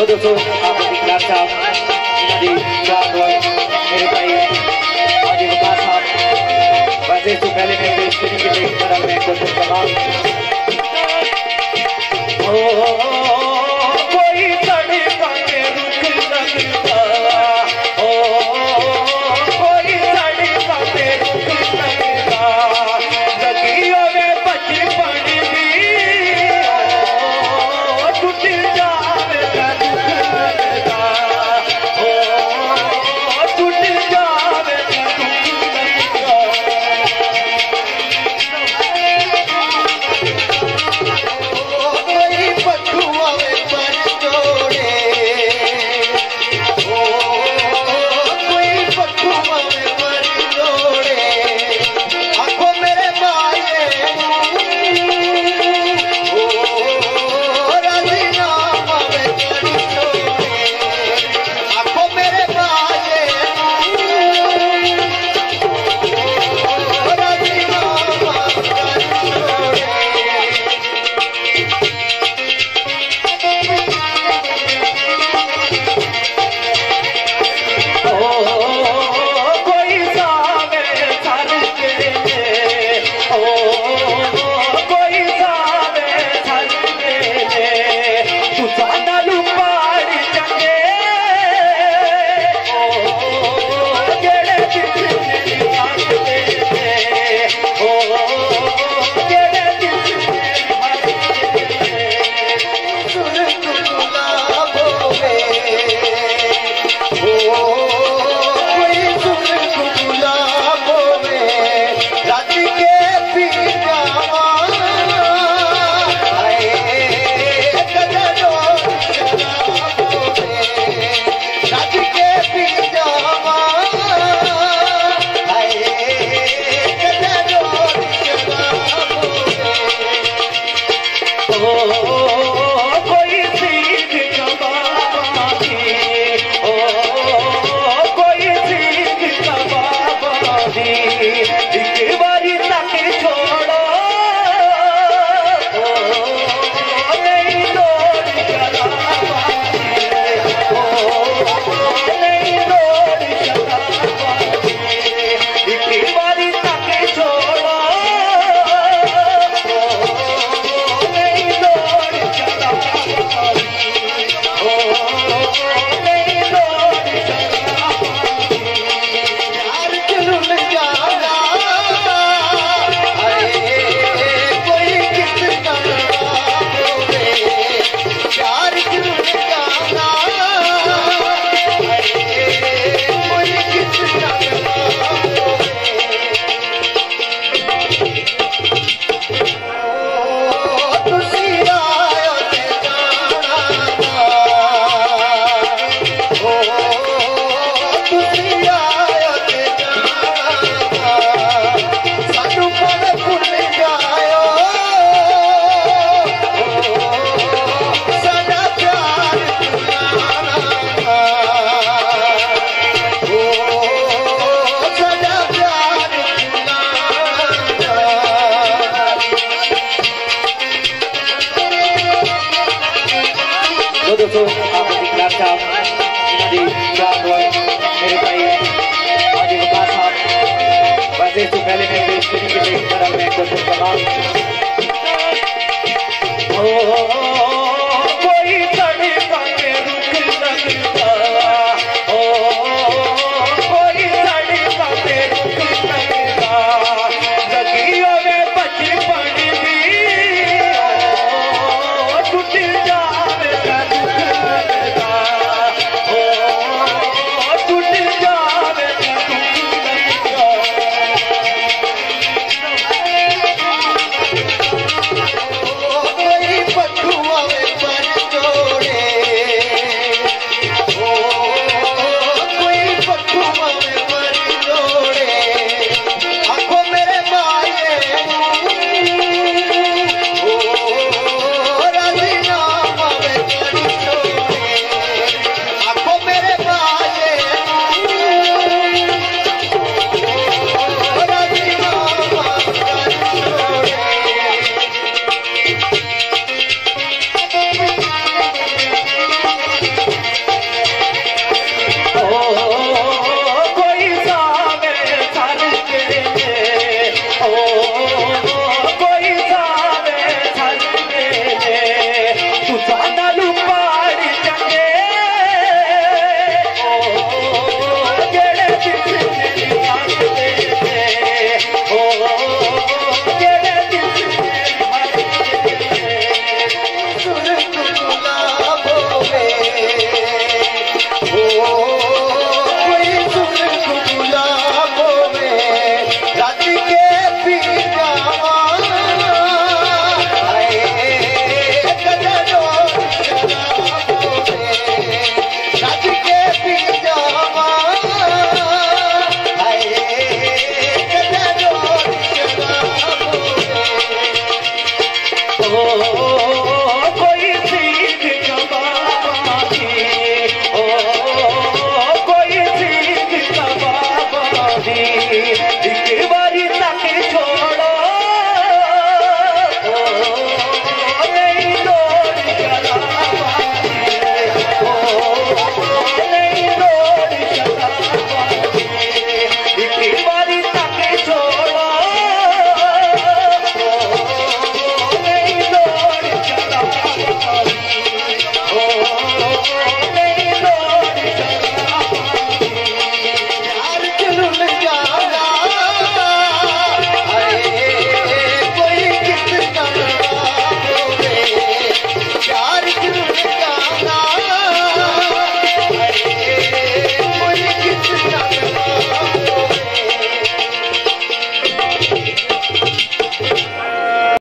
दोस्तों आप इकलाक साहब इन्होंने चार मेरे भाई हाजी वकार साहब वैसे इससे पहले मैं पेश करने के लिए तरह मैं कोशिश कर रहा हूँ कोई तड़का के रुक लगता कोई तड़का के रुक लगता लगियों में बचपन भी टूट जावे दोस्तों आप इकलाक साहब इन्होंने चार मेरे भाई हाजी वकार साहब वैसे इससे पहले मैं पेश करने के लिए तरह मैं कोशिश कर रहा हूँ कोई तड़का के रुक लगता कोई तड़का के रुक लगता लगियों में बचपन भी टूट जावे हो